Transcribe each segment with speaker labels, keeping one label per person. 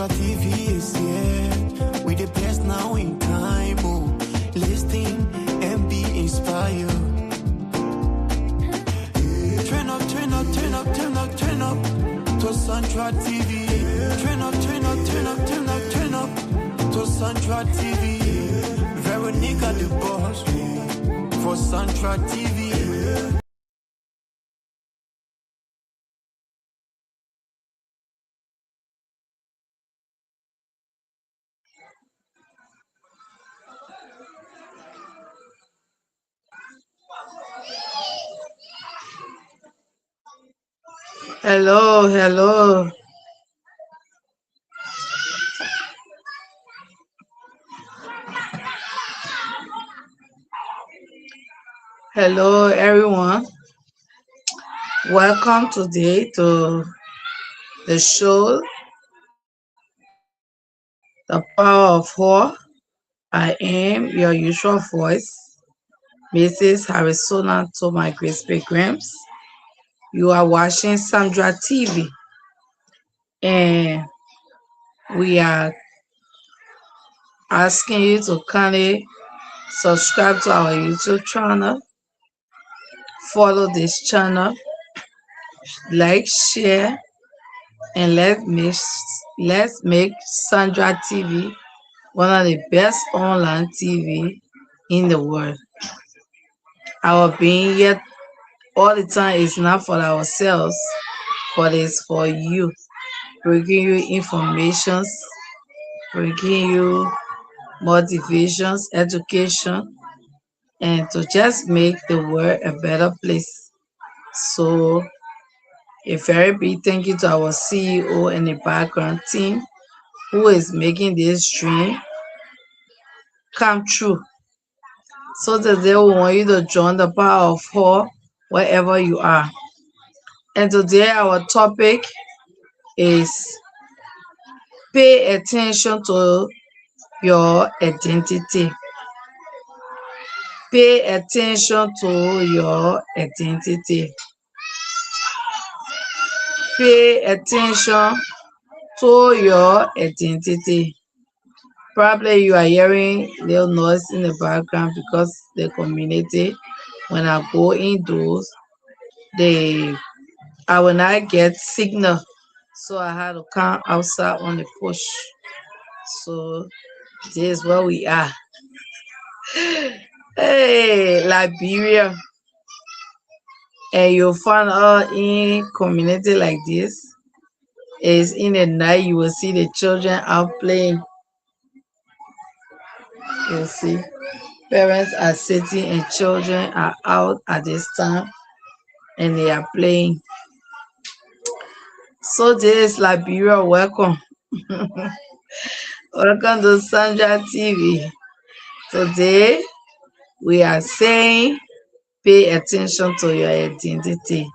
Speaker 1: Sandra TV is here. We the best now in time. Oh, listen and be inspired. Turn up, turn up, turn up, turn up, turn up to Sandra TV. Turn up, turn up, turn up, turn up, turn up to Sandra TV. Veronica the boss for Sandra TV.
Speaker 2: Hello, hello. Hello, everyone. Welcome today to the show, The Power of Four. I am your usual voice, Mrs. Harrisona Toma Grace Pilgrims. You are watching Sandra TV, and we are asking you to kindly subscribe to our YouTube channel, follow this channel, like, share, and let's make Sandra TV one of the best online TV in the world. Our being here all the time is not for ourselves, but it's for you, bringing you information, bringing you motivations, education, and to just make the world a better place. So a very big thank you to our CEO and the background team who is making this dream come true. So today we want you to join the Power of Four wherever you are. And today our topic is pay attention to your identity. Pay attention to your identity. Pay attention to your identity. Probably you are hearing little noise in the background because the community, when I go indoors, I will not get signal. So I had to come outside on the push. So this is where we are. Hey, Liberia. And you'll find out in community like this, is in the night you will see the children out playing. You'll see parents are sitting and children are out at this time and they are playing. So this is Liberia. Welcome. Welcome to Sandra TV. Today we are saying pay attention to your identity.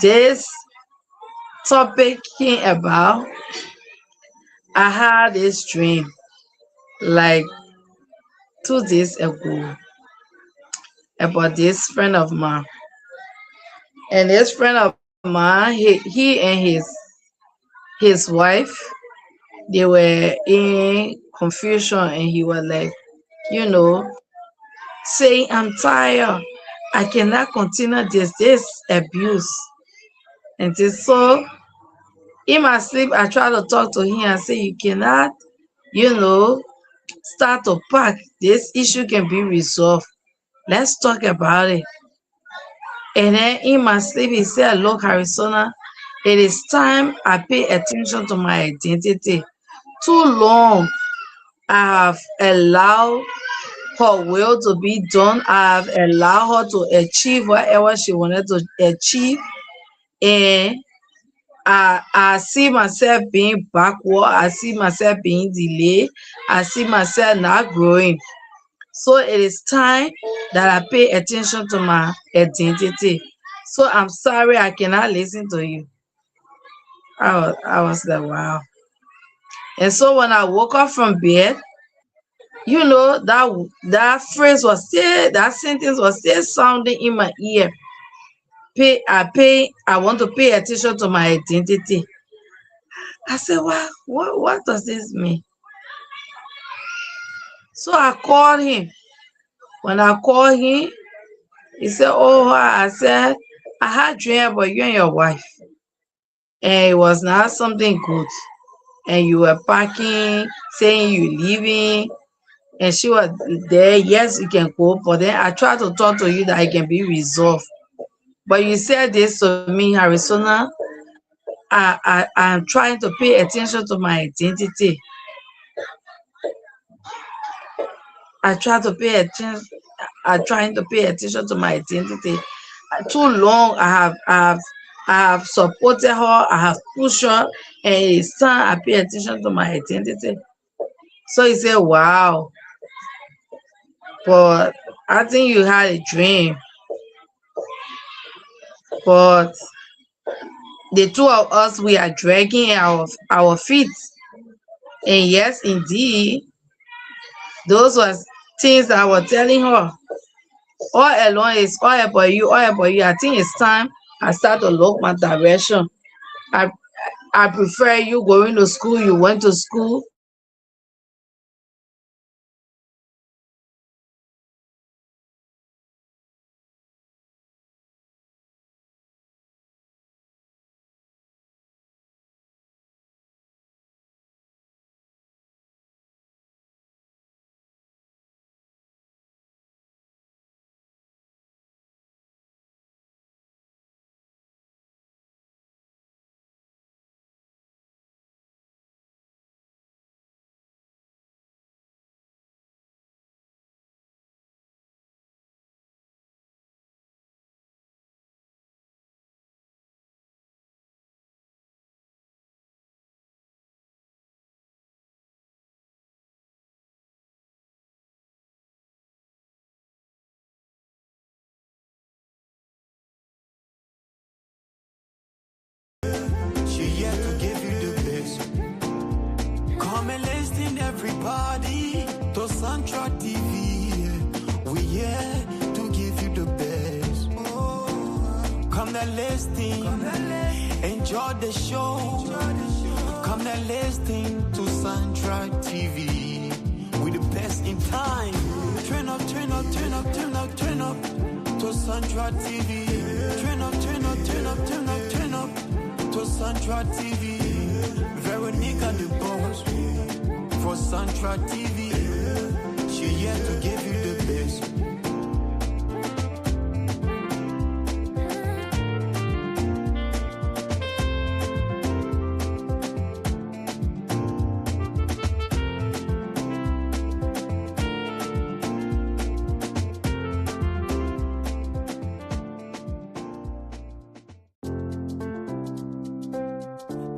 Speaker 2: This topic came about, I had this dream like 2 days ago about this friend of mine. And this friend of mine, he and his wife, they were in confusion, and he was like, saying, I'm tired. I cannot continue this abuse. And so in my sleep, I try to talk to him and say, you cannot, start to pack. This issue can be resolved. Let's talk about it. And then in my sleep, he said, look, Harrisona, it is time I pay attention to my identity. Too long I have allowed her will to be done. I have allowed her to achieve whatever she wanted to achieve. And I see myself being backward. I see myself being delayed. I see myself not growing. So it is time that I pay attention to my identity. So I'm sorry I cannot listen to you. I was like, wow. And so when I woke up from bed, that phrase was still, that sentence was still sounding in my ear. I want to pay attention to my identity. I said, what does this mean? So I called him. When I called him, he said, oh, I said, I had a dream about you and your wife. And it was not something good. And you were packing, saying you leaving. And she was there, yes, you can go. But then I tried to talk to you that it can be resolved. But you said this to me, Arizona. I'm trying to pay attention to my identity. I'm trying to pay attention to my identity. Too long I have supported her, I have pushed her, and it's time I pay attention to my identity. So he said, wow. But I think you had a dream. But the two of us, we are dragging our feet. And yes, indeed, those was things that I was telling her. All along is all about you, all about you. I think it's time I start to look my direction. I prefer you going to school, you went to school.
Speaker 1: She here to give you the best. Come and listen, everybody, to Santra TV. We here to give you the best. Come and listen, enjoy the show. Come and listen to Santra TV. We the best in time. Turn up, turn up, turn up, turn up, turn up to Santra TV. Turn up, turn up, turn up, turn up, turn up to Santra TV. Veronica the boss for Santra TV. She here to give you the best.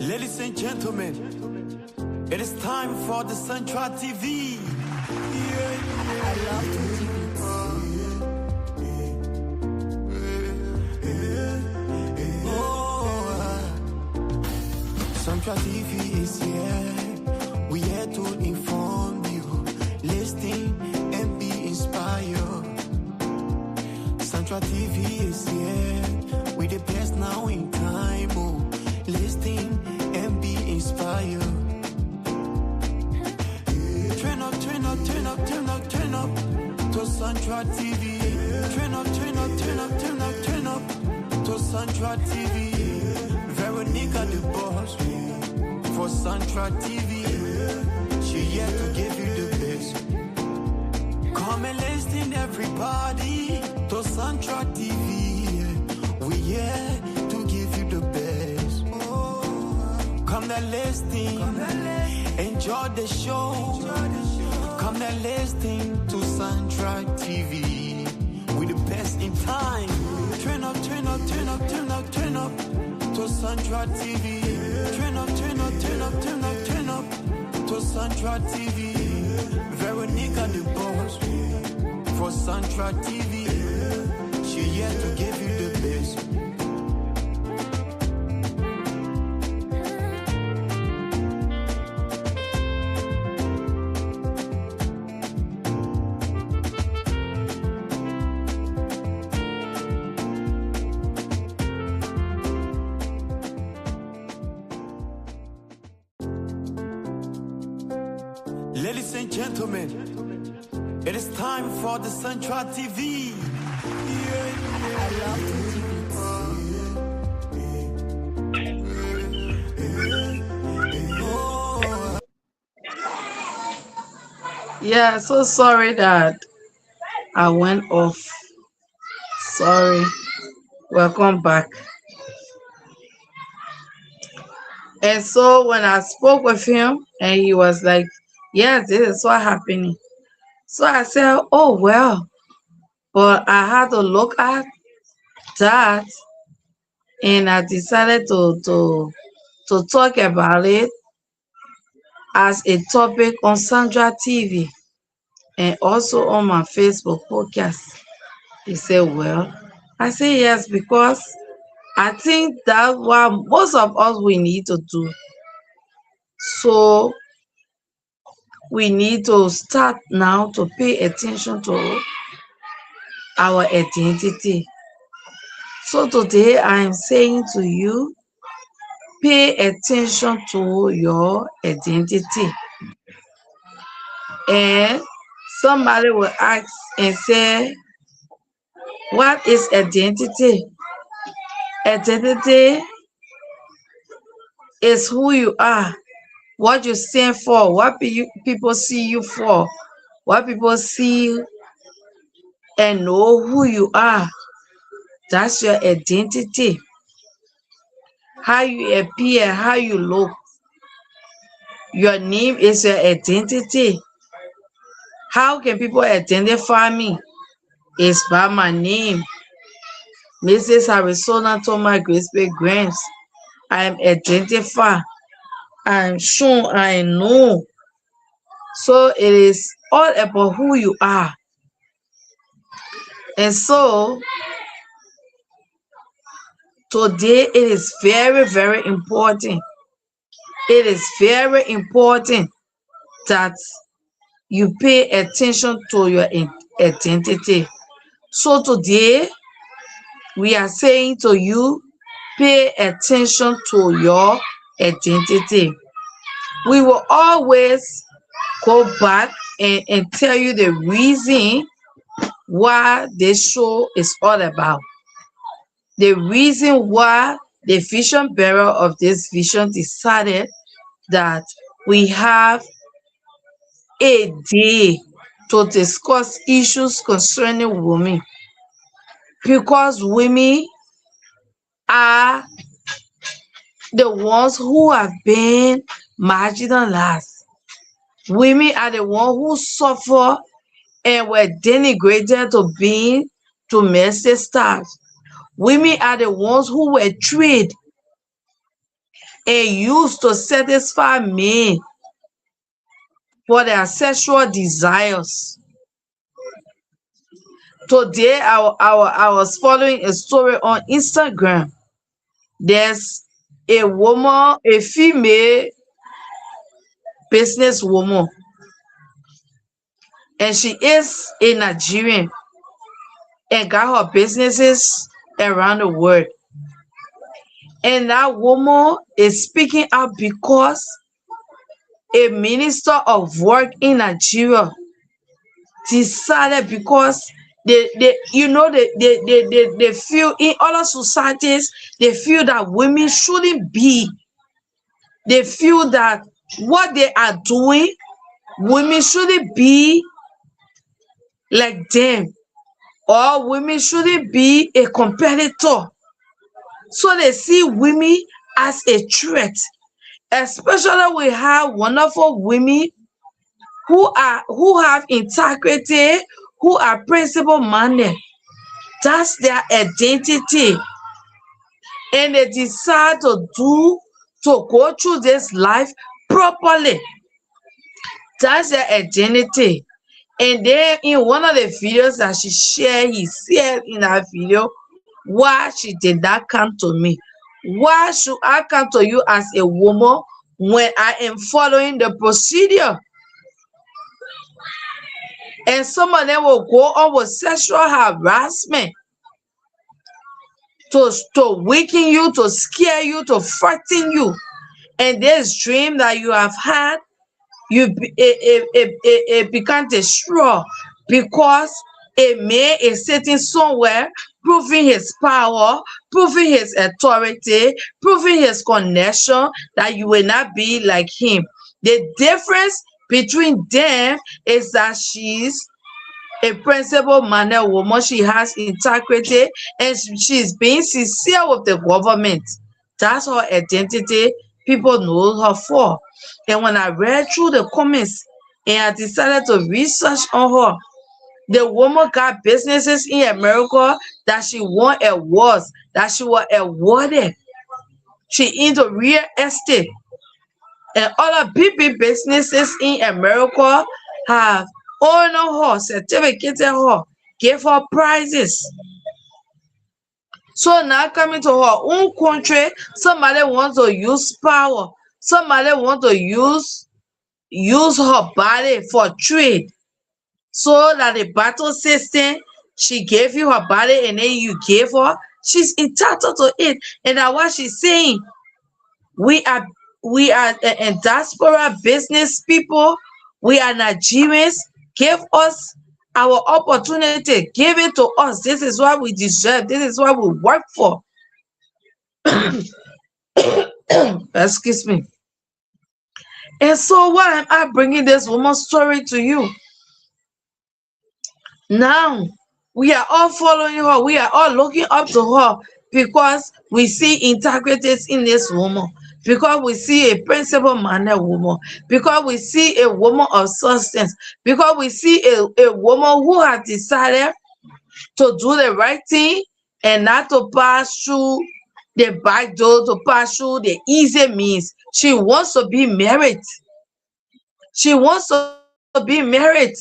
Speaker 1: Ladies and gentlemen, it is time for the Santra TV.
Speaker 3: I love to do
Speaker 1: Santra TV is here. We here to inform you, listen and be inspired. Santra TV is here. We the best now in time. Oh, listen and be inspired. Turn up, turn up, turn up, turn up, turn up to Santra TV. Turn up, turn up, turn up, turn up, turn up to Santra TV. Veronica the boss for Santra TV. She here to give you the best. Come and listen, everybody, to Santra TV. We here to give you the best. Come and listen, enjoy the show. Come and listen to Santra TV. We the best in time. Turn up, turn up, turn up, turn up, turn up to Santra TV. Turn up, turn up, turn up, turn up, turn up to Santra TV. Veronica the boss for Santra TV. She here to give you the best. Ladies and gentlemen, it is time for the Central TV.
Speaker 3: I love Tutti Beats.
Speaker 2: Yeah, so sorry that I went off. Sorry. Welcome back. And so when I spoke with him, and he was like, yes, this is what happening. So I said, oh, well, but I had to look at that, and I decided to talk about it as a topic on Sandra TV and also on my Facebook podcast. He said, well, I said yes, because I think that's what most of us we need to do. So we need to start now to pay attention to our identity. So today I am saying to you, pay attention to your identity. And somebody will ask and say, what is identity? Identity is who you are, what you stand for, what people see you for, what people see and know who you are. That's your identity. How you appear, how you look. Your name is your identity. How can people identify me? It's by my name. Mrs. Arizona Thomas Grace Grants. I am identified. I am shown. I am known. So it is all about who you are. And so today it is very, very important. It is very important that you pay attention to your identity. So today we are saying to you, pay attention to your identity. We will always go back and tell you the reason why this show is all about. The reason why the vision bearer of this vision decided that we have a day to discuss issues concerning women, because women are the ones who have been marginalized. Women are the ones who suffer and were denigrated to being domestic staff. Women are the ones who were treated and used to satisfy men for their sexual desires. Today, I was following a story on Instagram. There's a woman, a female businesswoman, and she is a Nigerian and got her businesses around the world. And that woman is speaking out because a minister of work in Nigeria decided, because they feel in other societies, they feel that women shouldn't be. They feel that what they are doing, women shouldn't be like them, or women shouldn't be a competitor. So they see women as a threat. Especially we have wonderful women who have integrity, who are principle-minded. That's their identity. And they decide to go through this life properly. That's their identity. And then in one of the videos that she shared, he said in that video, why she did not come to me. Why should I come to you as a woman when I am following the procedure? And some of them will go on with sexual harassment to weaken you, to scare you, to frighten you. And this dream that you have had, it becomes a straw because a man is sitting somewhere proving his power, proving his authority, proving his connection that you will not be like him. The difference between them is that she's a principled manner woman. She has integrity and she's being sincere with the government. That's her identity. People know her for. And when I read through the comments and I decided to research on her, the woman got businesses in America that she won awards, that she was awarded. She into real estate. And other big businesses in America have honored her, certificated her, gave her prizes. So now coming to her own country, somebody wants to use power. Somebody wants to use her body for trade. So that the battle system, she gave you her body and then you gave her, she's entitled to it. And that's what she's saying. We are in diaspora business people. We are Nigerians. Give us our opportunity. Give it to us. This is what we deserve. This is what we work for. Excuse me. And so why am I bringing this woman's story to you? Now, we are all following her. We are all looking up to her because we see integrity in this woman, because we see a principled manner woman, because we see a woman of substance, because we see a woman who has decided to do the right thing and not to pass through the back door, to pass through the easy means. She wants to be married. She wants to be married.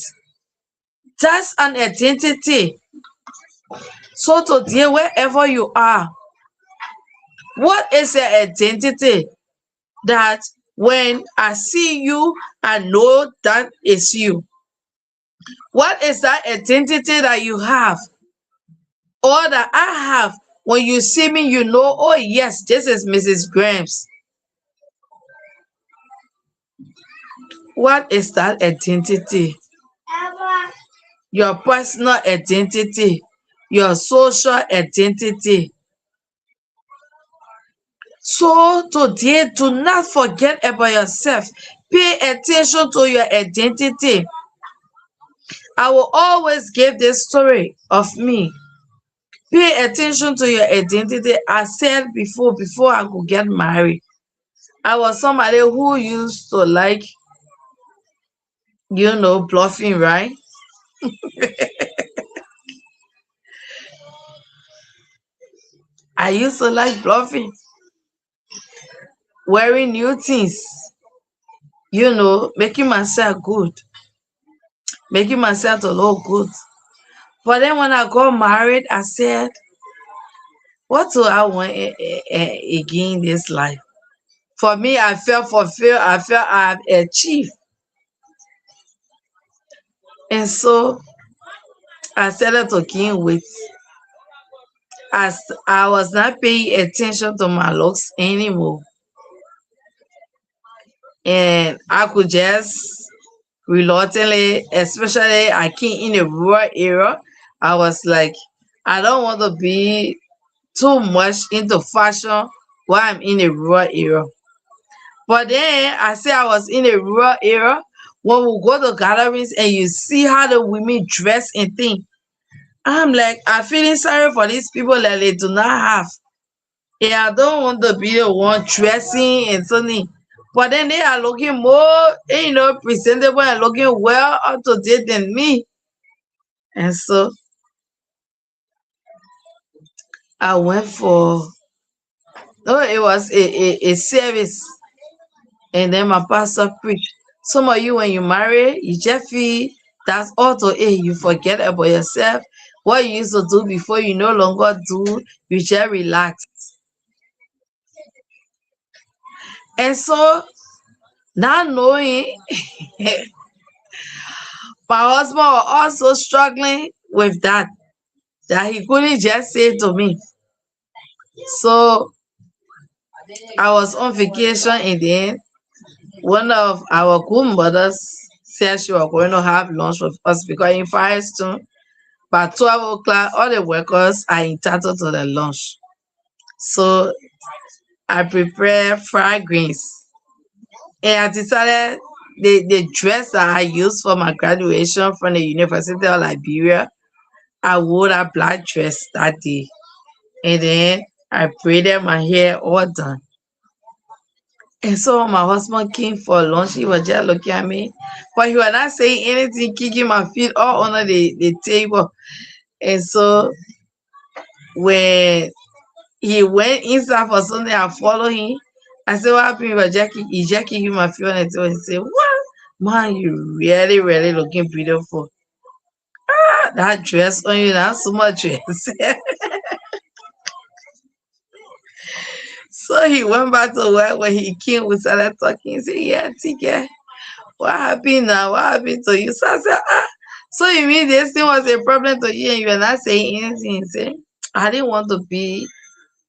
Speaker 2: That's an identity. So today, wherever you are, what is your identity that when I see you, I know that is you? What is that identity that you have or that I have? When you see me, you know, oh yes, this is Mrs. Grimes. What is that identity? Your personal identity, your social identity. So today, do not forget about yourself. Pay attention to your identity. I will always give this story of me. Pay attention to your identity. I said before I could get married, I was somebody who used to like, bluffing, right? I used to like bluffing, wearing new things, making myself good, making myself to look good. But then when I got married, I said, what do I want again in this life? For me, I felt fulfilled. I felt I have achieved. And so I started to gain weight. As I was not paying attention to my looks anymore. And I could just reluctantly, especially I came in a rural area, I was like, I don't want to be too much into fashion while I'm in a rural area. But then I say I was in a rural area, when we go to gatherings and you see how the women dress and things, I'm like, I'm feeling sorry for these people that they do not have. And I don't want to be the one dressing and something. But then they are looking more, presentable and looking well up to date than me. And so I went for, it was a service. And then my pastor preached. Some of you, when you marry, you just feel that's auto A. You forget about yourself. What you used to do before, you no longer do. You just relax. And so, now knowing, my husband was also struggling with that he couldn't just say to me. So, I was on vacation and then one of our good mothers said she was going to have lunch with us because in Firestone, by 12 o'clock, all the workers are entitled to the lunch. So I prepare fried greens. And I decided the dress that I used for my graduation from the University of Liberia, I wore that black dress that day. And then I braided my hair all done. And so my husband came for lunch. He was just looking at me, but he was not saying anything, kicking my feet all under the table. And so when he went inside for something, I followed him. I said, "What happened?" He just kicking my feet on the table. He said, "What? Man, you really, really looking beautiful. Ah, that dress on you, that's so much dress." So he went back to work. When he came, we started talking. He said, "Yeah, TK, what happened now? What happened to you?" So I said, "Ah, so you mean this thing was a problem to you and you're not saying anything?" He said, "I didn't want to be,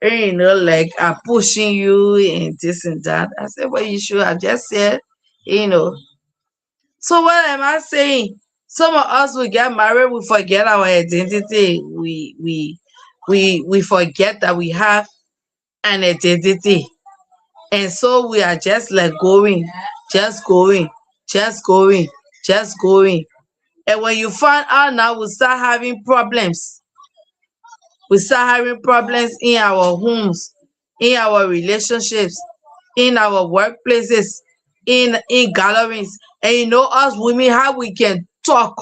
Speaker 2: like I'm pushing you and this and that." I said, "Well, you should have just said, you know." So what am I saying? Some of us we get married, we forget our identity. We forget that we have an identity. And so we are just like going, just going, just going, just going. And when you find out now, we start having problems. We start having problems in our homes, in our relationships, in our workplaces, in gatherings. And you know us women, how we can talk.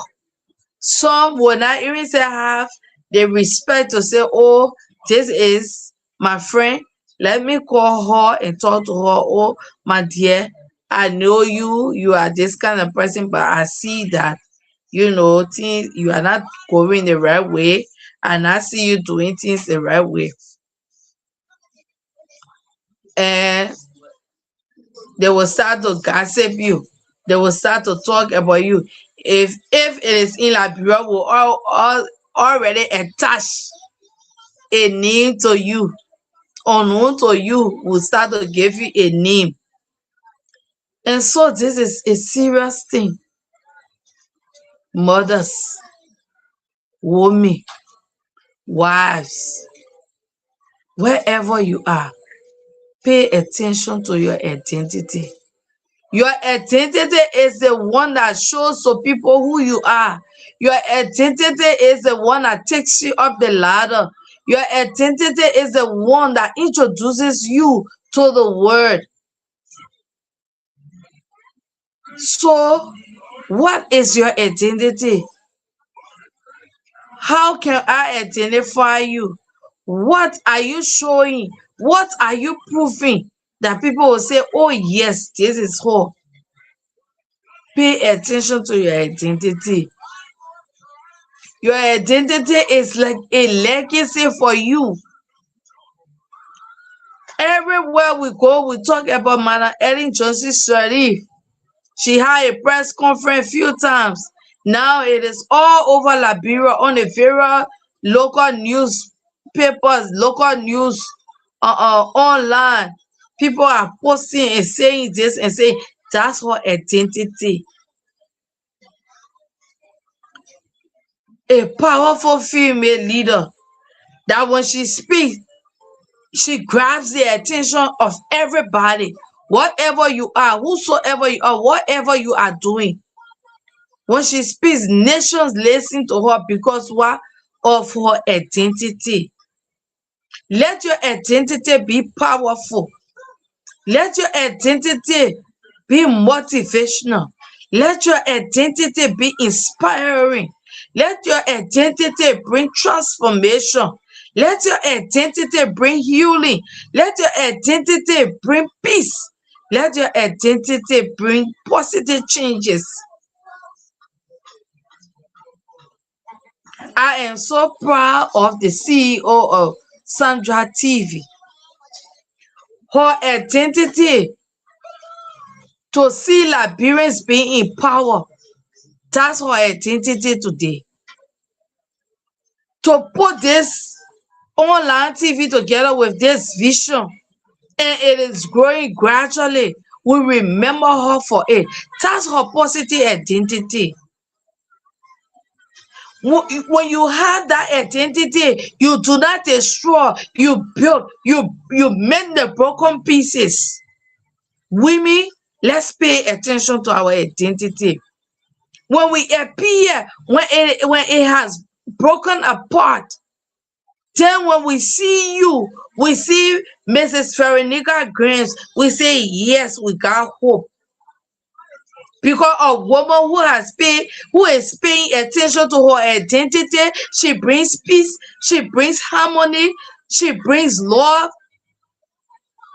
Speaker 2: Some will not even say have the respect to say, "Oh, this is my friend. Let me call her and talk to her. Oh, my dear, I know you are this kind of person, but I see that, things you are not going the right way, and I see you doing things the right way." And they will start to gossip you. They will start to talk about you. If it is in Liberia, will all already attach a name to you. Unknown to you, will start to give you a name. And so this is a serious thing. Mothers, women, wives, wherever you are, pay attention to your identity. Your identity is the one that shows to people who you are. Your identity is the one that takes you up the ladder. Your identity is the one that introduces you to the world. So, what is your identity? How can I identify you? What are you showing? What are you proving that people will say, "Oh, yes, this is her"? Pay attention to your identity. Your identity is like a legacy for you. Everywhere we go, we talk about Madam Ellen Johnson Sirleaf. She had a press conference a few times. Now it is all over Liberia on the various local newspapers, local news online. People are posting and saying this and saying that's her identity. A powerful female leader that when she speaks, she grabs the attention of everybody. Whatever you are, whosoever you are, whatever you are doing. When she speaks, nations listen to her because what? Of her identity. Let your identity be powerful. Let your identity be motivational. Let your identity be inspiring. Let your identity bring transformation. Let your identity bring healing. Let your identity bring peace. Let your identity bring positive changes. I am so proud of the CEO of Sandra TV. Her identity to see Liberians being in power. That's her identity today. To put this online TV together with this vision, and it is growing gradually. we remember her for it. That's her positive identity. When you have that identity, you do not destroy, you build, you mend the broken pieces. Women, let's pay attention to our identity. When we appear, when it has broken apart, then when we see you, we see Mrs. Veronica Grimes, we say, yes, we got hope. Because a woman who is paying attention to her identity, she brings peace, she brings harmony, she brings love,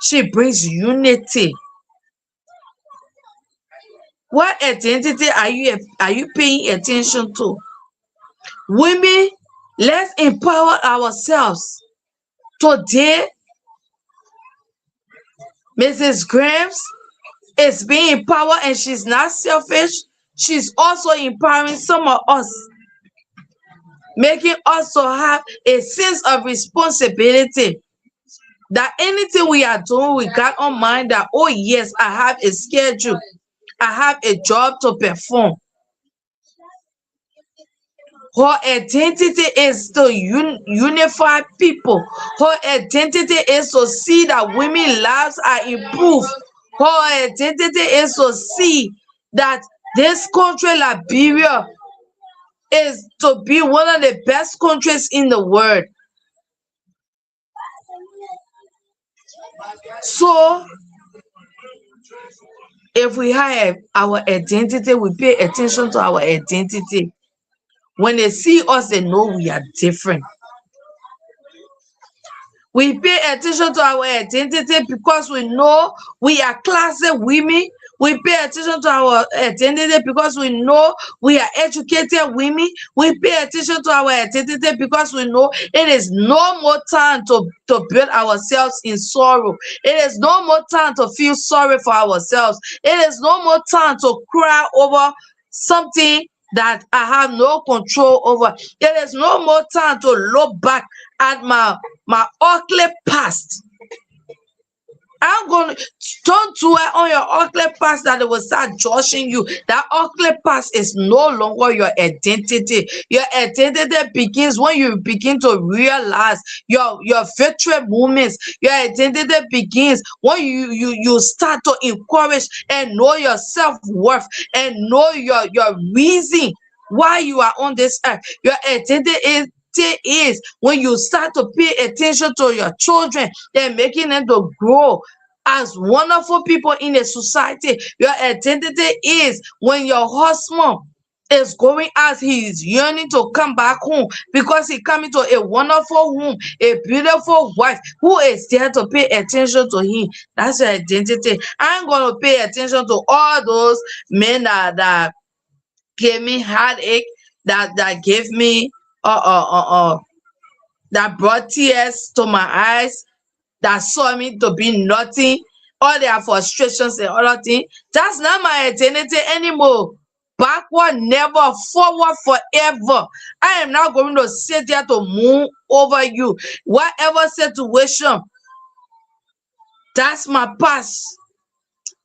Speaker 2: she brings unity. What identity are you paying attention to? Women, let's empower ourselves. Today, Mrs. Grimes is being empowered, and she's not selfish. She's also empowering some of us, making us to have a sense of responsibility. That anything we are doing, we got on mind that, oh yes, I have a schedule. I have a job to perform. Her identity is to unify people. Her identity is to see that women's lives are improved. Her identity is to see that this country, Liberia, is to be one of the best countries in the world. So, if we have our identity, we pay attention to our identity. When they see us, they know we are different. We pay attention to our identity because we know we are classy women. We pay attention to our identity because we know we are educated women. We pay attention to our identity because we know it is no more time to build ourselves in sorrow. It is no more time to feel sorry for ourselves. It is no more time to cry over something that I have no control over. It is no more time to look back at my ugly past. I'm going to don't do it on your ugly past that it will start judging you. That ugly past is no longer your identity. Your identity begins when you begin to realize your victory moments. Your identity begins when you start to encourage and know your self-worth and know your reason why you are on this earth. Your identity is when you start to pay attention to your children and making them to grow as wonderful people in a society. Your identity is when your husband is going out, he is yearning to come back home because he coming to a wonderful home, a beautiful wife who is there to pay attention to him. That's your identity. I'm going to pay attention to all those men that gave me heartache, that gave me that brought tears to my eyes, that saw me to be nothing, all their frustrations and other things. That's not my identity anymore. Backward never, forward forever. I am not going to sit there to moon over you. Whatever situation, that's my past.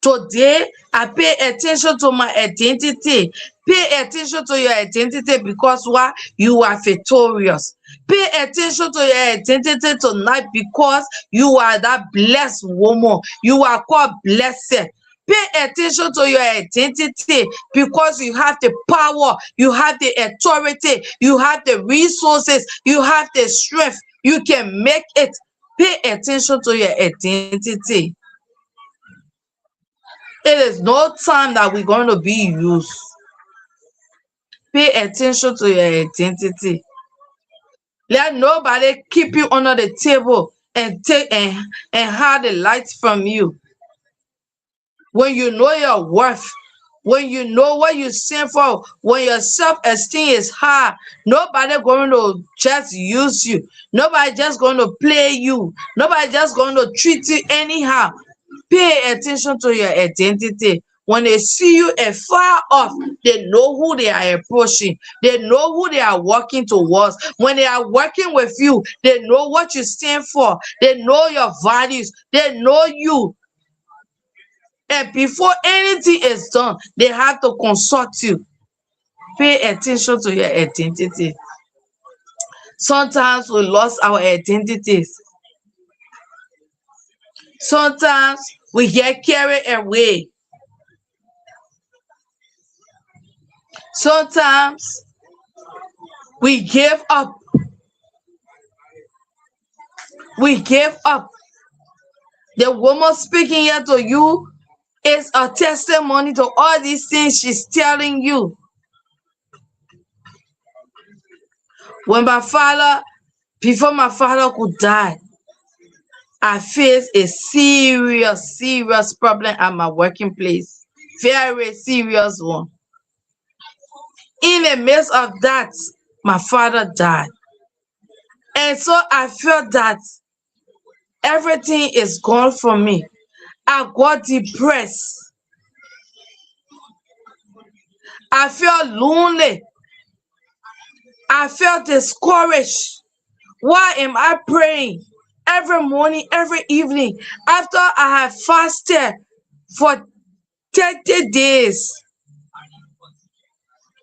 Speaker 2: Today, I pay attention to my identity. Pay attention to your identity because why? You are victorious. Pay attention to your identity tonight because you are that blessed woman. You are called blessed. Pay attention to your identity because you have the power, you have the authority, you have the resources, you have the strength. You can make it. Pay attention to your identity. It is no time that we're going to be used. Pay attention to your identity. Let nobody keep you under the table and take and hide the lights from you. When you know your worth, when you know what you stand for, when your self-esteem is high, nobody going to just use you. Nobody just going to play you. Nobody just going to treat you anyhow. Pay attention to your identity. When they see you afar off, they know who they are approaching. They know who they are working towards. When they are working with you, they know what you stand for. They know your values. They know you. And before anything is done, they have to consult you. Pay attention to your identity. Sometimes we lost our identities. Sometimes we get carried away. Sometimes we give up. We give up. The woman speaking here to you is a testimony to all these things she's telling you. When my father, before my father could die, I faced a serious problem at my working place. Very serious one. In the midst of that, my father died. And so I felt that everything is gone from me. I got depressed. I felt lonely. I felt discouraged. Why am I praying every morning, every evening, after I have fasted for 30 days?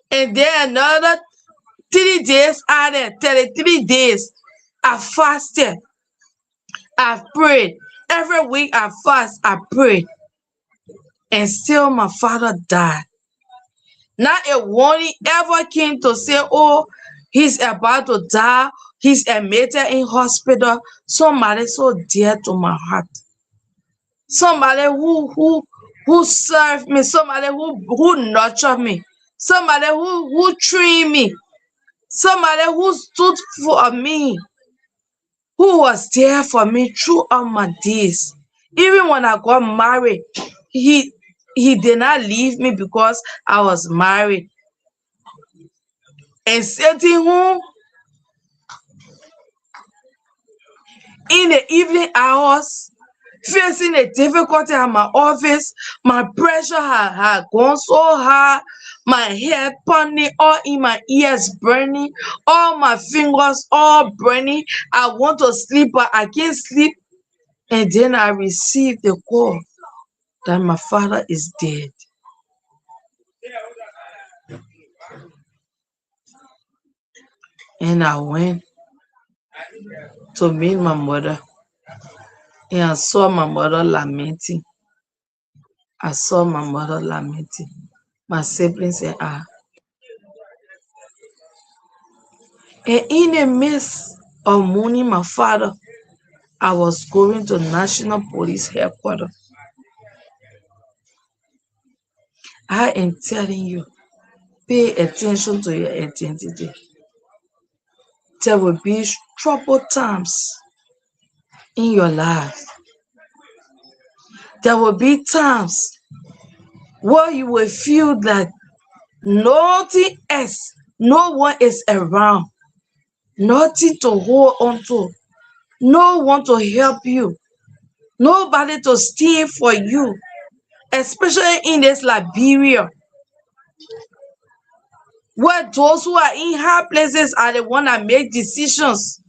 Speaker 2: And then another 3 days added, 33 days. I fasted. I prayed. Every week I fast, I pray. And still my father died. Not a warning ever came to say, oh, he's about to die. He's admitted in hospital. Somebody so dear to my heart. Somebody who served me. Somebody who nurtured me. Somebody who trained me. Somebody who stood for me. Who was there for me throughout my days. Even when I got married, he did not leave me because I was married. And sitting home in the evening hours, facing the difficulty at my office, my pressure had gone so high, my head pounding, all in my ears burning, all my fingers all burning. I want to sleep, but I can't sleep. And then I received the call that my father is dead. And I went to meet my mother. And I saw my mother lamenting. I saw my mother lamenting. My siblings and I. And in the midst of mourning my father, I was going to National Police Headquarters. I am telling you, pay attention to your identity. There will be troubled times in your life. There will be times where you will feel that nothing else, no one is around, nothing to hold on to, no one to help you, nobody to stand for you, especially in this Liberia, where those who are in high places are the ones that make decisions.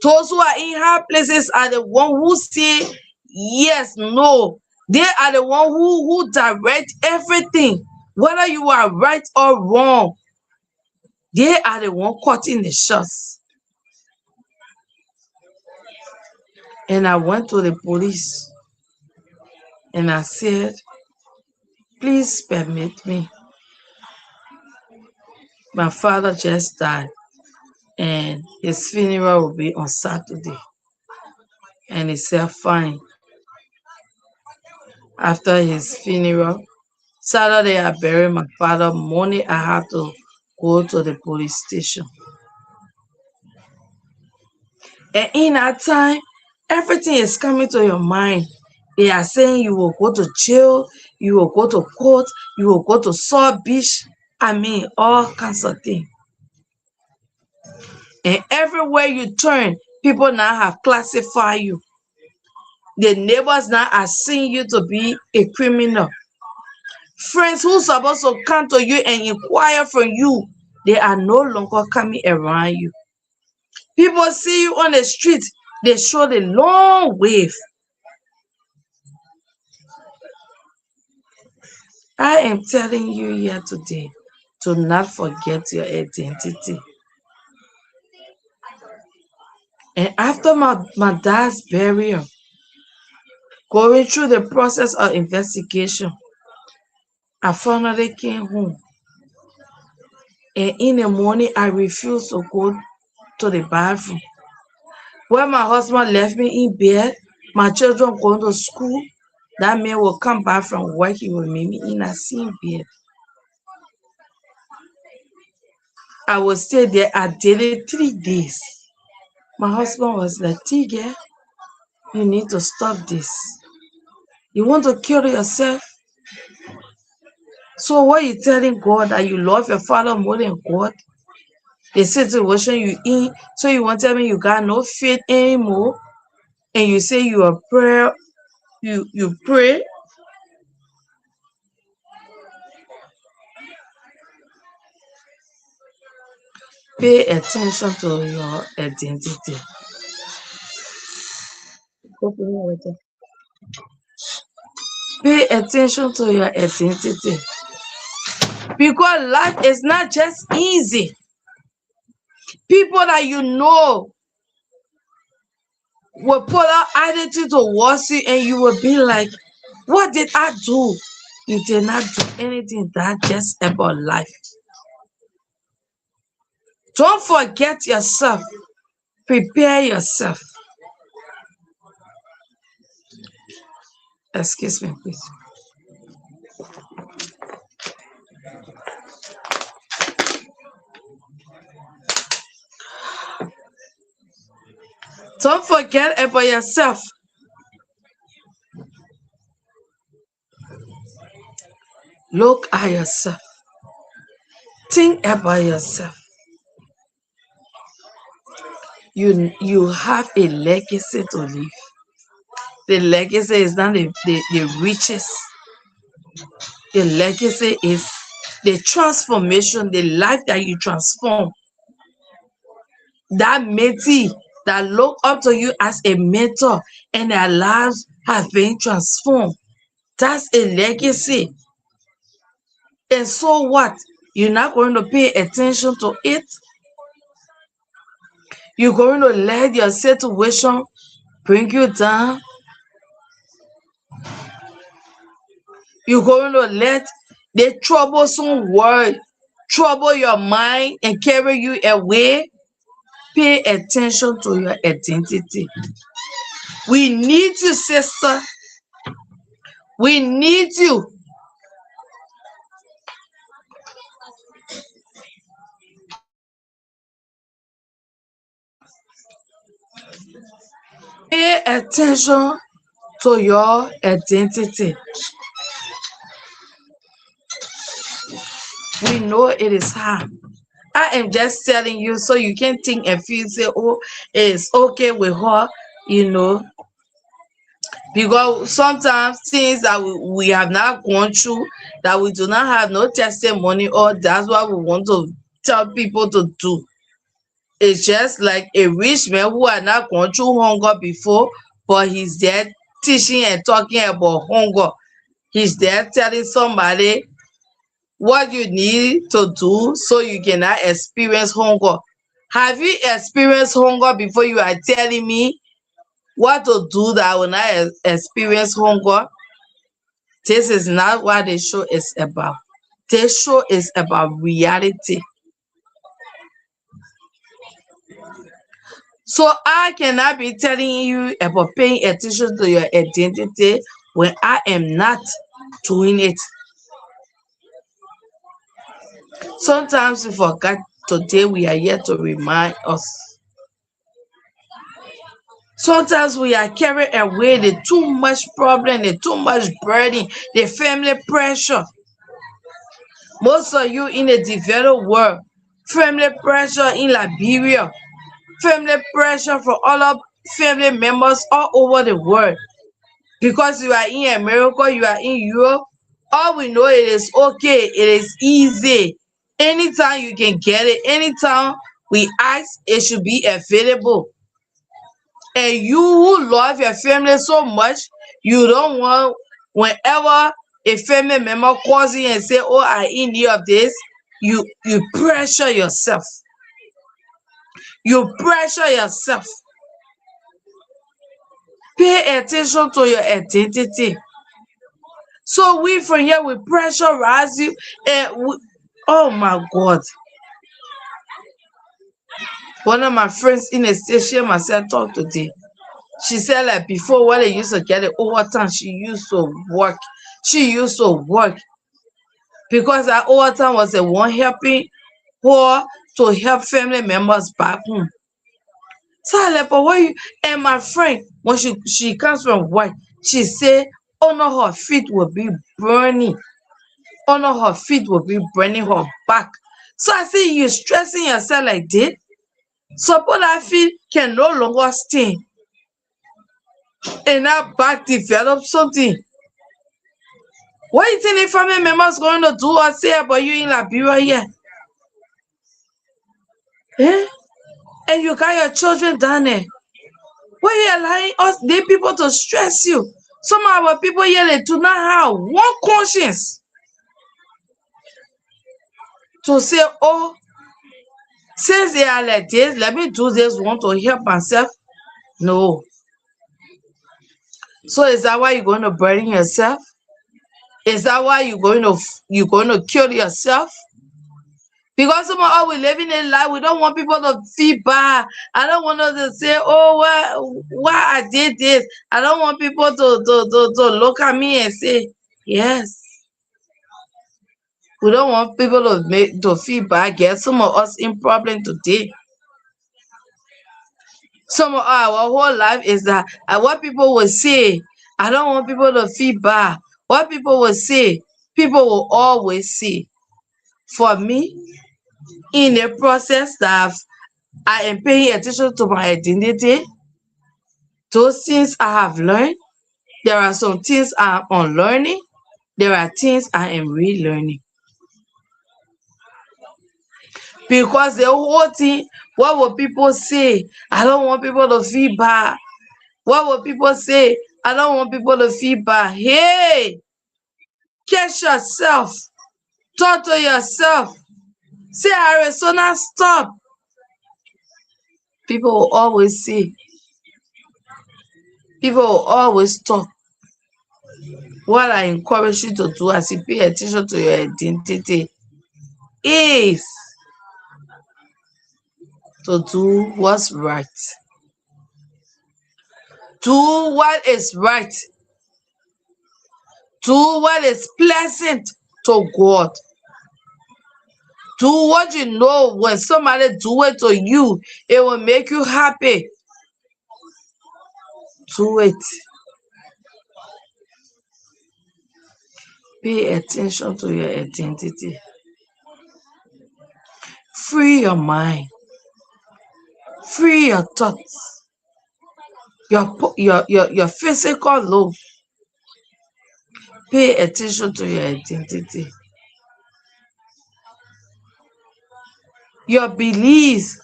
Speaker 2: Those who are in high places are the ones who say yes, no. They are the ones who direct everything, whether you are right or wrong. They are the ones cutting the shots. And I went to the police and I said, please permit me. My father just died and his funeral will be on Saturday. And he said, fine. After his funeral, Saturday I buried my father. Monday I have to go to the police station. And in that time, everything is coming to your mind. They are saying you will go to jail, you will go to court, you will go to Saw Beach. I mean, all kinds of things. And everywhere you turn, people now have classified you. The neighbors now are seeing you to be a criminal. Friends who are supposed to come to you and inquire from you, they are no longer coming around you. People see you on the street, they show the long wave. I am telling you here today to not forget your identity. And after my dad's burial, going through the process of investigation, I finally came home. And in the morning, I refused to go to the bathroom. When my husband left me in bed, my children going to school, that man will come back from work, he will meet me in a same bed. I will stay there. I did it 3 days. My husband was like, Tigger, you need to stop this. You want to kill yourself? So what you telling God that you love your father more than God? The situation you in, so you want to tell me you got no faith anymore, and you say you are prayer, you pray. Pay attention to your identity. Pay attention to your identity. Because life is not just easy. People that you know will put out attitude towards you and you will be like, what did I do? You did not do anything. That's just about life. Don't forget yourself. Prepare yourself. Excuse me, please. Don't forget about yourself. Look at yourself. Think about yourself. You have a legacy to leave. The legacy is not the riches. The legacy is the transformation, the life that you transform. That mentee that look up to you as a mentor and their lives have been transformed. That's a legacy. And so what? You're not going to pay attention to it. You're going to let your situation bring you down. You're going to let the troublesome word trouble your mind and carry you away. Pay attention to your identity. We need you, sister. We need you. Pay attention to your identity. We know it is hard. I am just telling you so you can think and feel, say, oh, it's okay with her, you know. Because sometimes things that we have not gone through, that we do not have no testimony, or that's what we want to tell people to do. It's just like a rich man who had not gone through hunger before, but he's there teaching and talking about hunger. He's there telling somebody what you need to do so you cannot experience hunger. Have you experienced hunger before you are telling me what to do that I will not experience hunger? This is not what the show is about. This show is about reality. So I cannot be telling you about paying attention to your identity when I am not doing it. Sometimes we forget. Today we are here to remind us. Sometimes we are carried away the too much problem, the too much burden, the family pressure. Most of you in the developed world, family pressure in Liberia, family pressure for other family members all over the world. Because you are in America, you are in Europe, all we know it is okay, it is easy. Anytime you can get it, anytime we ask, it should be available. And you who love your family so much, you don't want, whenever a family member calls you and say, oh, I in need of this, you pressure yourself. You pressure yourself. Pay attention to your identity. So we from here, we pressurize you. Oh my God. One of my friends in a station myself talked today. She said like before when they used to get it overtime, she used to work. She used to work because that overtime was the one helping her to help family members back home. So I like, but what you and my friend, when she comes from work, she said, oh no, her feet will be burning. Oh no, her feet will be burning her back. So I say, you stressing yourself like this? Suppose that feet can no longer stay. And that back develop something. What do you think the family members going to do or say about you in Liberia here? Eh? And you got your children down there. Why you allowing us, the people to stress you? Some of our people here, they do not have one conscience to say, oh, since they are like this, let me do this one to help myself. No. So is that why you're going to burden yourself? Is that why you're going to kill yourself? Because some of us we living in life, we don't want people to feel bad. I don't want them to say, oh, why I did this. I don't want people to look at me and say, yes. We don't want people to feel bad. Get some of us in problem today. Some of our whole life is that what people will say. I don't want people to feel bad. What people will say, people will always say. For me, in the process that I am paying attention to my identity, those things I have learned, there are some things I am unlearning, there are things I am relearning. Because the whole thing, what will people say? I don't want people to feel bad. What will people say? I don't want people to feel bad. Hey, catch yourself. Talk to yourself. Say, Arizona, stop. People will always say. People will always talk. What I encourage you to do as you pay attention to your identity is to do what's right. Do what is right. Do what is pleasant to God. Do what you know when somebody do it to you, it will make you happy. Do it. Pay attention to your identity. Free your mind. Free your thoughts. Your physical load. Pay attention to your identity. Your beliefs.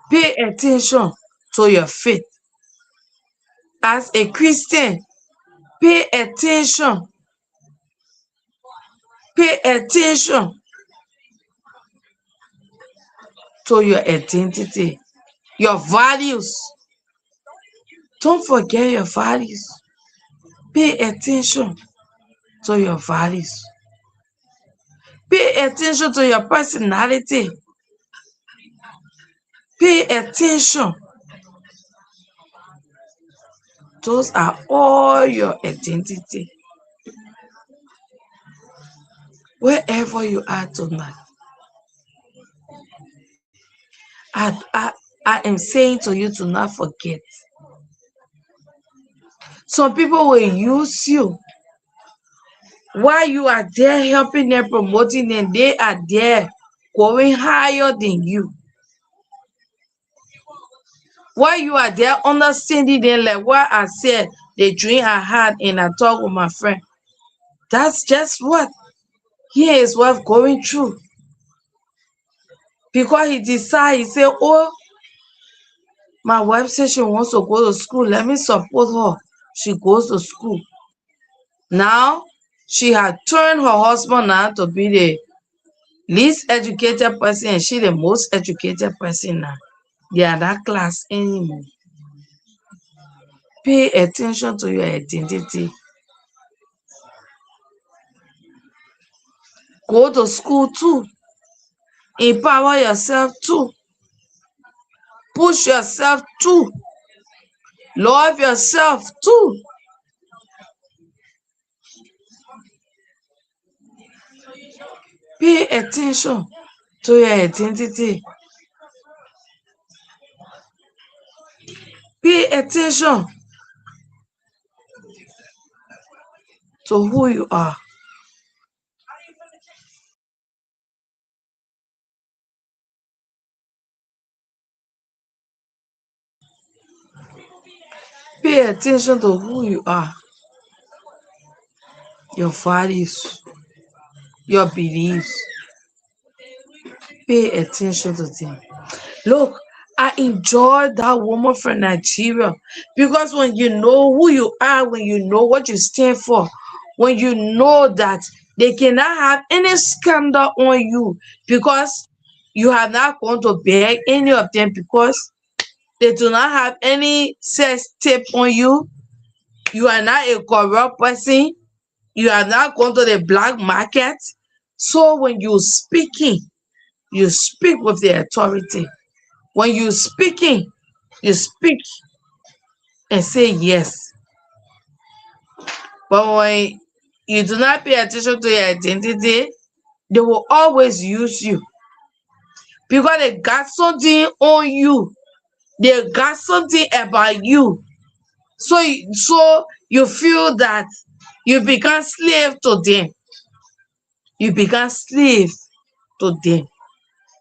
Speaker 2: Pay attention to your faith. As a Christian, pay attention. Pay attention to your identity, your values. Don't forget your values. Pay attention to your values. Pay attention to your personality. Pay attention. Those are all your identity. Wherever you are tonight, I am saying to you to not forget. Some people will use you while you are there helping them, promoting them. They are there going higher than you. While you are there understanding them, like what I said, the dream I had and I talked with my friend. That's just what he is worth going through. Because he decided, he said, oh, my wife said she wants to go to school. Let me support her. She goes to school. Now, she had turned her husband now to be the least educated person and she the most educated person now. They are that class anymore. Pay attention to your identity. Go to school too. Empower yourself too. Push yourself too. Love yourself too. Pay attention to your identity. Pay attention to who you are. Pay attention to who you are, your values, your beliefs. Pay attention to them. Look, I enjoyed that woman from Nigeria because when you know who you are, when you know what you stand for, when you know that they cannot have any scandal on you because you have not gone to beg any of them because they do not have any sex tape on you. You are not a corrupt person. You are not going to the black market. So when you speaking, you speak with the authority. When you speaking, you speak and say yes. But when you do not pay attention to your identity, they will always use you because they got something on you. They got something about you. So you feel that you become slave to them. You become slave to them.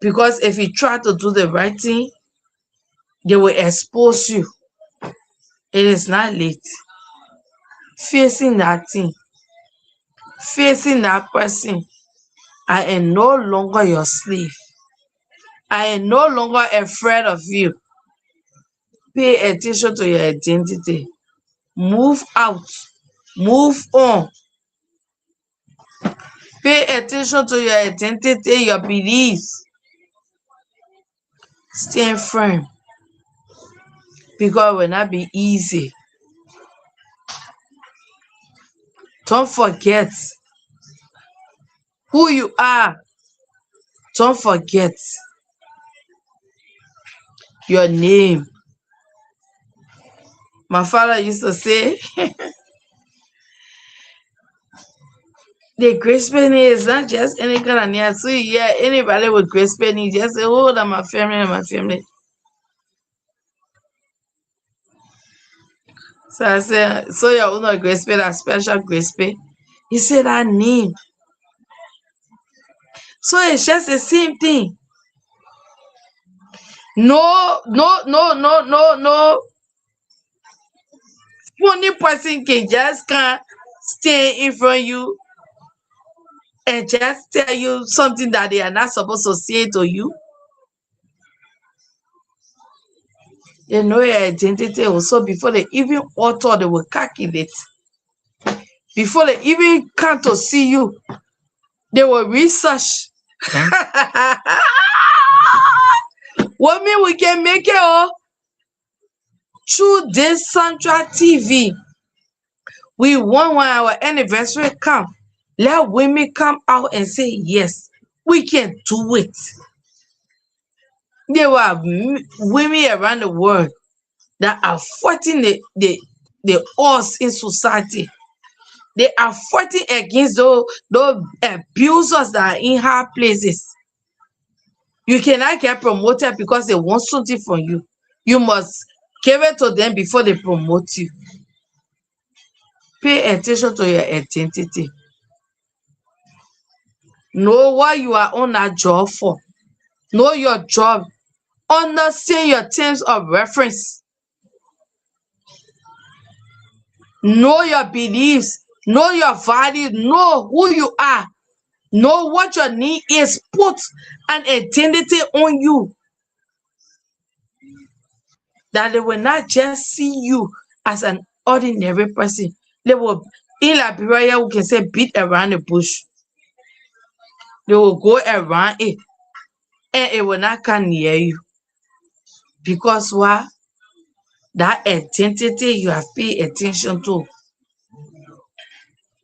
Speaker 2: Because if you try to do the right thing, they will expose you. It is not late. Facing that thing, facing that person, I am no longer your slave. I am no longer afraid of you. Pay attention to your identity. Move out. Move on. Pay attention to your identity, your beliefs. Stand firm. Because it will not be easy. Don't forget who you are. Don't forget your name. My father used to say, the grace penny is not just any kind of name. So yeah, anybody with grace penny, just say, oh, that's my family. So I said, so your own grace penny, a special grace penny. He said that name. So it's just the same thing. No. Funny person can just can't stand in front of you and just tell you something that they are not supposed to say to you. They know your identity also before they even utter, they will calculate. Before they even come to see you, they will research. What mean we can make it through this Central TV. We want when our anniversary come, let women come out and say, yes, we can do it. There were women around the world that are fighting the odds in society. They are fighting against those abusers that are in high places. You cannot get promoted because they want something from you. You must give it to them before they promote you. Pay attention to your identity. Know what you are on that job for. Know your job. Understand your terms of reference. Know your beliefs. Know your values. Know who you are. Know what your need is. Put an identity on you. That they will not just see you as an ordinary person. They will In Liberia, we can say beat around the bush. They will go around it and it will not come near you. Because why? That identity you have paid attention to,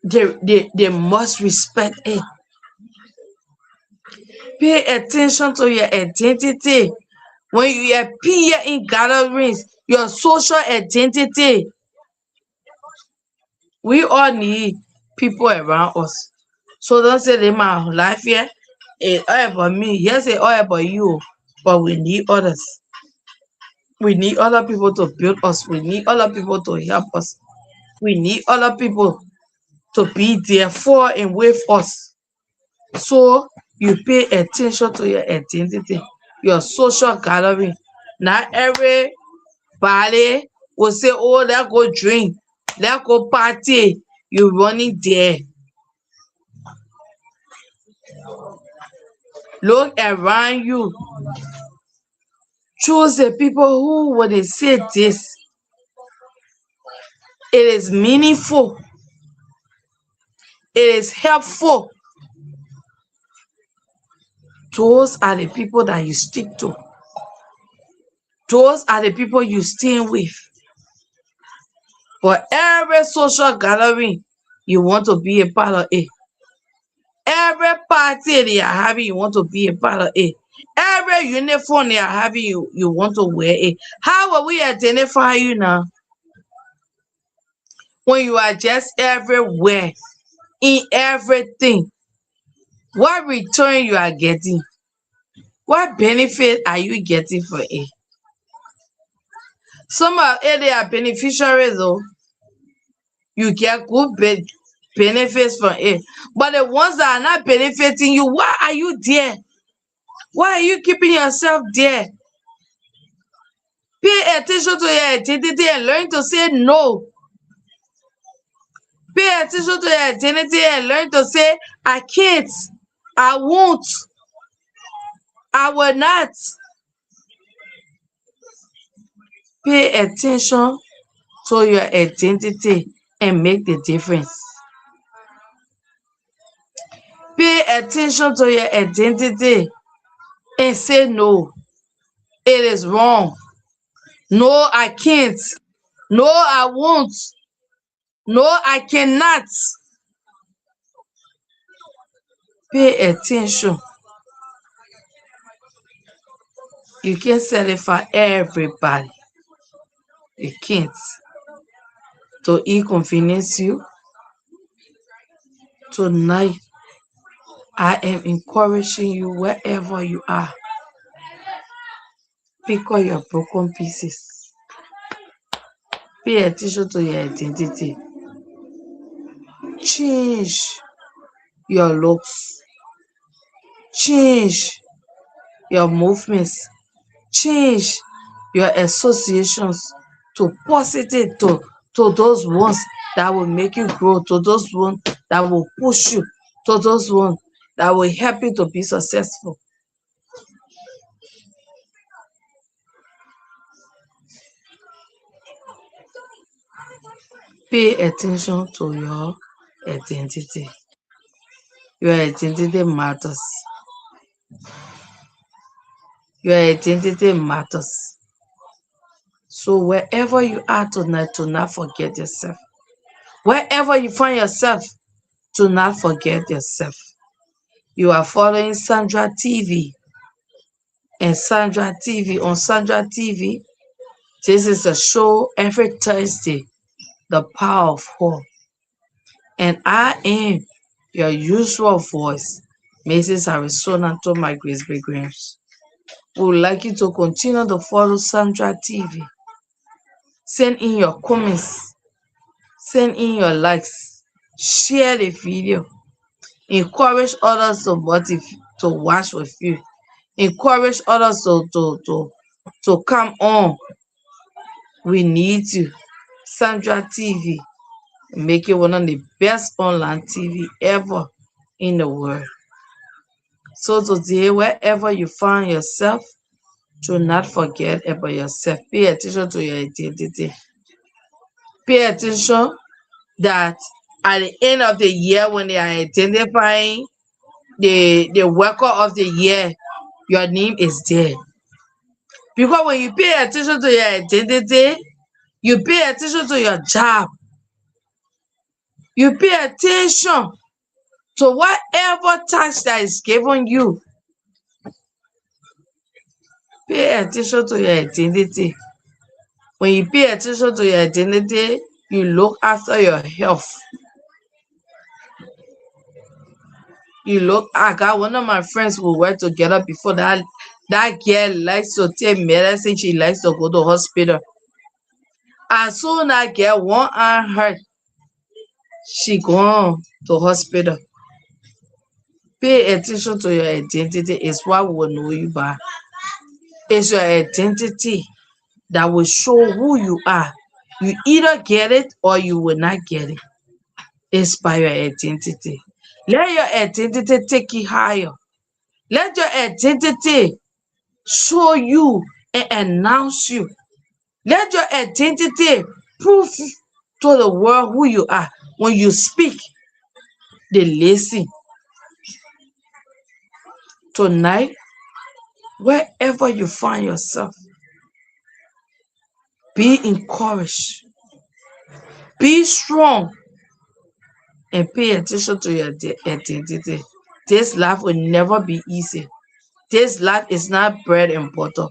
Speaker 2: they must respect it. Pay attention to your identity. When you appear in gatherings, your social identity, we all need people around us. So don't say they my life here. It's all about me. Yes, it's all about you. But we need others. We need other people to build us. We need other people to help us. We need other people to be there for and with us. So you pay attention to your identity, your social gathering. Not everybody will say, oh, let's go drink, let's go party. You running there. Look around you. Choose the people who, when they say this, it is meaningful, it is helpful. Those are the people that you stick to. Those are the people you stay with. For every social gathering, you want to be a part of it. Every party they are having, you want to be a part of it. Every uniform they are having, you want to wear it. How will we identify you now? When you are just everywhere, in everything, what return you are getting? What benefit are you getting for it? Some of it, they are beneficiaries though. You get good benefits from it. But the ones that are not benefiting you, why are you there? Why are you keeping yourself there? Pay attention to your identity and learn to say no. Pay attention to your identity and learn to say, I can't, I won't, I will not. Pay attention to your identity and make the difference. Pay attention to your identity and say no. It is wrong. No, I can't. No, I won't. No, I cannot. Pay attention. You can't satisfy everybody. You can't. To inconvenience you. Tonight, I am encouraging you wherever you are. Pick up your broken pieces. Pay attention to your identity. Change your looks. Change your movements. Change your associations to positive, to those ones that will make you grow, to those ones that will push you, to those ones that will help you to be successful. Pay attention to your identity. Your identity matters. Your identity matters. So wherever you are tonight, do not forget yourself. Wherever you find yourself, do not forget yourself. You are following Sandra TV. And Sandra TV, on Sandra TV, this is a show every Thursday, The Power of Hope. And I am your usual voice, Mrs. Arizona Toma Grace Grams. We would like you to continue to follow Sandra TV. Send in your comments, send in your likes, share the video, encourage others to watch with you, encourage others to come on. We need you. Sandra TV, make it one of the best online TV ever in the world. So today, wherever you find yourself, do not forget about yourself. Pay attention to your identity. Pay attention that At the end of the year, when they are identifying the worker of the year, your name is there. Because when you pay attention to your identity, you pay attention to your job, you pay attention to whatever task that is given you. Pay attention to your identity. When you pay attention to your identity, you look after your health. I got one of my friends who worked together before. That girl likes to take medicine. She likes to go to hospital. As soon as that girl one arm hurt, she gone to hospital. Pay attention to your identity. Is what will know you by. It's your identity that will show who you are. You either get it or you will not get it. It's by your identity. Let your identity take you higher. Let your identity show you and announce you. Let your identity prove to the world who you are. When you speak, they listen. Tonight, wherever you find yourself, be encouraged, be strong, and pay attention to your identity. This life will never be easy. This life is not bread and butter.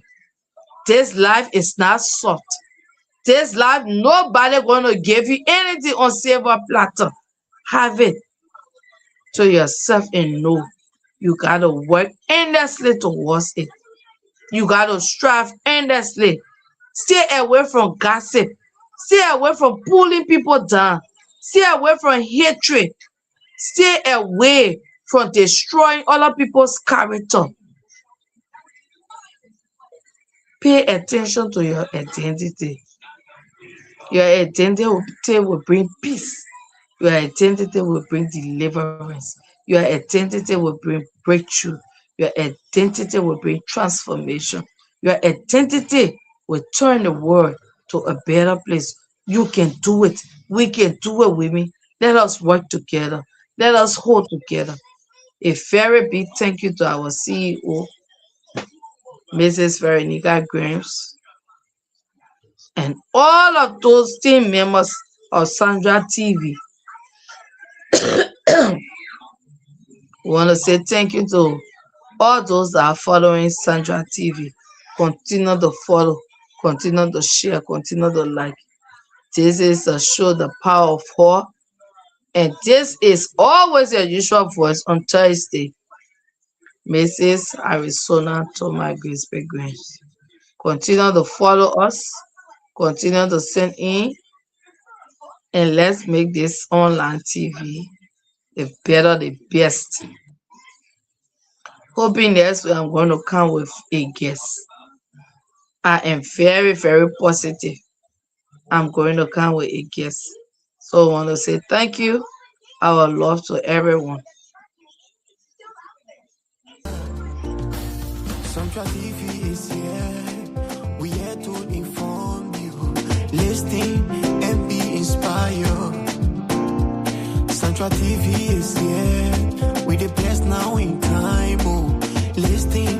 Speaker 2: This life is not soft. This life, nobody gonna give you anything on silver platter. Have it to yourself and know you gotta work endlessly towards it. You gotta strive endlessly. Stay away from gossip. Stay away from pulling people down. Stay away from hatred. Stay away from destroying other people's character. Pay attention to your identity. Your identity will bring peace. Your identity will bring deliverance. Your identity will bring breakthrough. Your identity will bring transformation. Your identity will turn the world to a better place. You can do it. We can do it, women. Let us work together. Let us hold together. A very big thank you to our CEO, Mrs. Veronica Grimes, and all of those team members of Sandra TV. We want to say thank you to all those that are following Sandra TV. Continue to follow, continue to share, continue to like. This is a show, The Power of Her. And this is always your usual voice on Thursday, Mrs. Arizona Thomas Grace Grace. Continue to follow us, continue to send in, and let's make this online TV the better, the best. Hoping next week I'm going to come with a guest. I am very, very positive I'm going to come with a guest. So I want to say thank you. Our love to everyone.
Speaker 1: Sandra TV is here. We here to inform you. Listen and be inspired. Sandra TV is here. We the best now in time. Oh, listen